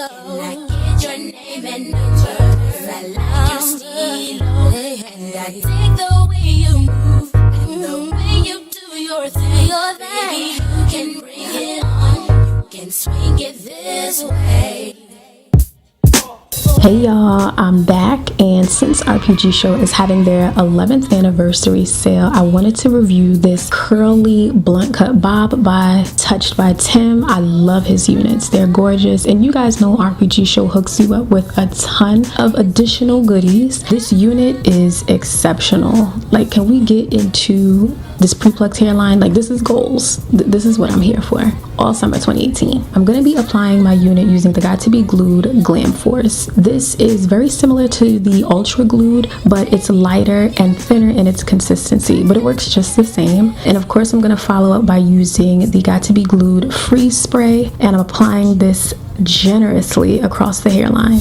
Can I get your name and number? I like your style, and I dig the way you move and the way you do your thing. Baby, you can bring it on, you can swing it this way. Hey y'all, I'm back, and since RPGSHOW is having their 11th anniversary sale, I wanted to review this curly blunt cut bob by Touched by Tim. I love his units. They're gorgeous, and you guys know RPGSHOW hooks you up with a ton of additional goodies. This unit is exceptional. Like, can we get into this pre-plucked hairline? Like, this is goals. This is what I'm here for all summer 2018. I'm going to be applying my unit using the Got to Be Glued Glam Force. This is very similar to the Ultra Glued, but it's lighter and thinner in its consistency, but it works just the same. And of course, I'm going to follow up by using the Got to Be Glued Freeze Spray, and I'm applying this generously across the hairline.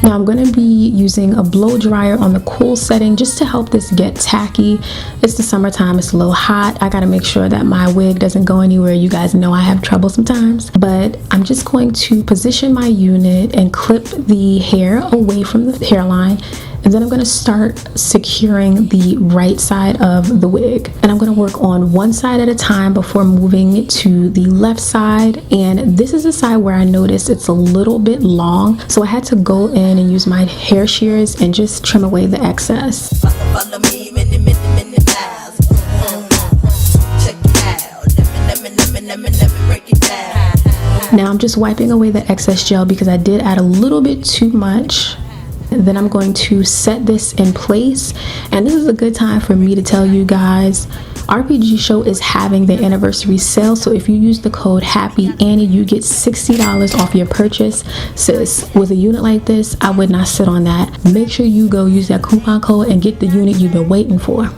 Now I'm going to be using a blow dryer on the cool setting just to help this get tacky. It's the summertime, it's a little hot. I got to make sure that my wig doesn't go anywhere. You guys know I have trouble sometimes. But I'm just going to position my unit and clip the hair away from the hairline. And then I'm going to start securing the right side of the wig. And I'm going to work on one side at a time before moving to the left side. And this is the side where I noticed it's a little bit long. So I had to go in and use my hair shears and just trim away the excess. Follow me, many miles. Check it out. Let me break it down. Now I'm just wiping away the excess gel because I did add a little bit too much. Then I'm going to set this in place, and this is a good time for me to tell you guys RPGSHOW is having their anniversary sale, so if you use the code HAPPYANNIE, you get $60 off your purchase. Sis, with a unit like this, I would not sit on that. Make sure you go use that coupon code and get the unit you've been waiting for.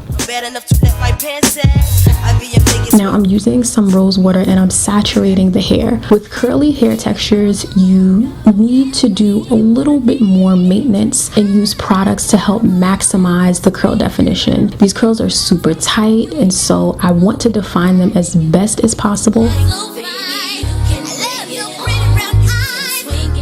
Now I'm using some rose water and I'm saturating the hair. With curly hair textures, you need to do a little bit more maintenance and use products to help maximize the curl definition. These curls are super tight, and so I want to define them as best as possible.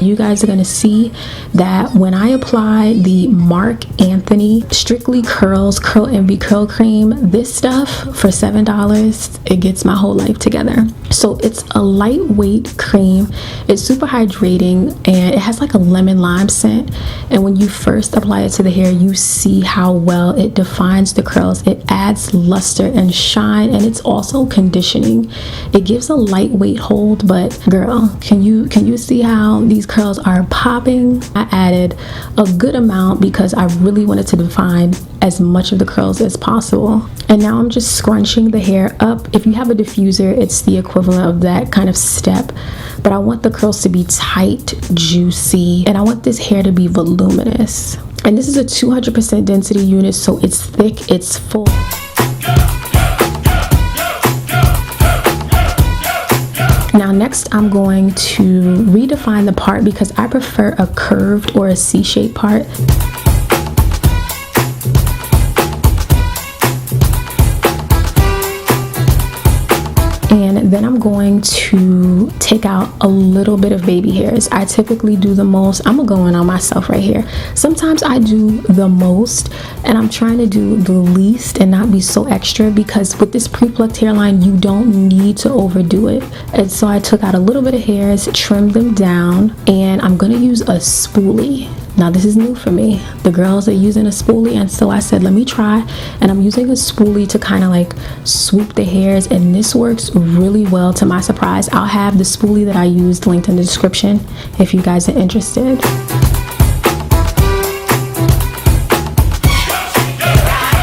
You guys are going to see that when I apply the Marc Anthony Strictly Curls Curl Envy Curl Cream, this stuff for $7, it gets my whole life together. So it's a lightweight cream, it's super hydrating, and it has like a lemon lime scent. And when you first apply it to the hair, you see how well it defines the curls. It adds luster and shine, and it's also conditioning. It gives a lightweight hold, but girl, can you see how these curls are popping? I added a good amount because I really wanted to define as much of the curls as possible. And now I'm just scrunching the hair up. If you have a diffuser, it's the equivalent of that kind of step, but I want the curls to be tight, juicy, and I want this hair to be voluminous. And this is a 200% density unit, so it's thick, it's full. Now next I'm going to redefine the part because I prefer a curved or a C-shaped part. And then I'm going to take out a little bit of baby hairs. I typically do the most. I'm gonna go in on myself right here. Sometimes I do the most, and I'm trying to do the least and not be so extra, because with this pre-plucked hairline, you don't need to overdo it. And so I took out a little bit of hairs, trimmed them down, and I'm gonna use a spoolie. Now this is new for me. The girls are using a spoolie, and so I said let me try, and I'm using a spoolie to kind of like swoop the hairs, and this works really well to my surprise. I'll have the spoolie that I used linked in the description if you guys are interested.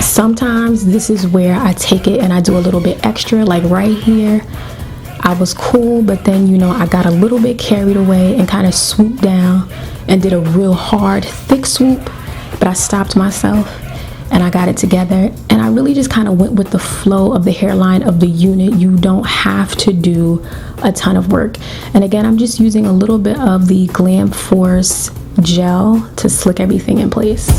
Sometimes this is where I take it and I do a little bit extra, like right here. I was cool, but then, you know, I got a little bit carried away and kind of swooped down and did a real hard, thick swoop, but I stopped myself and I got it together. And I really just kind of went with the flow of the hairline of the unit. You don't have to do a ton of work. And again, I'm just using a little bit of the Glam Force gel to slick everything in place.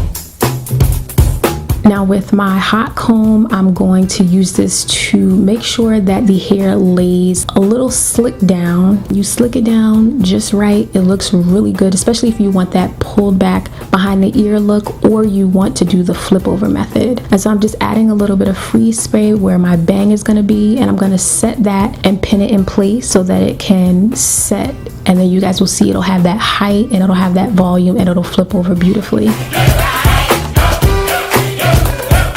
Now with my hot comb, I'm going to use this to make sure that the hair lays a little slick down. You slick it down just right. It looks really good, especially if you want that pulled back behind the ear look, or you want to do the flip over method. And so I'm just adding a little bit of freeze spray where my bang is going to be, and I'm going to set that and pin it in place so that it can set, and then you guys will see it'll have that height and it'll have that volume and it'll flip over beautifully.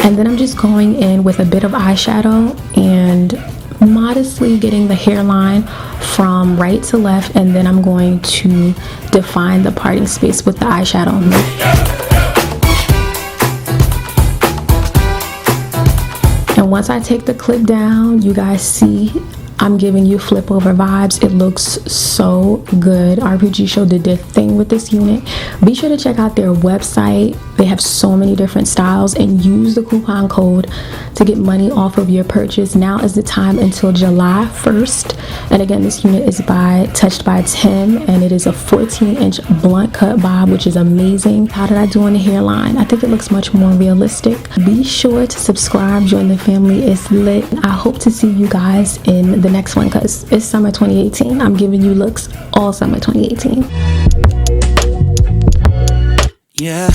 And then I'm just going in with a bit of eyeshadow and modestly getting the hairline from right to left, and then I'm going to define the parting space with the eyeshadow. And once I take the clip down, you guys see I'm giving you flip over vibes. It looks so good. RPGSHOW did their thing with this unit. Be sure to check out their website. They have so many different styles, and use the coupon code to get money off of your purchase. Now is the time until July 1st. And again, this unit is by Touched by Tim, and it is a 14-inch blunt cut bob, which is amazing. How did I do on the hairline? I think it looks much more realistic. Be sure to subscribe, join the family. It's lit. I hope to see you guys in the next one, because it's summer 2018. I'm giving you looks all summer 2018. Yeah.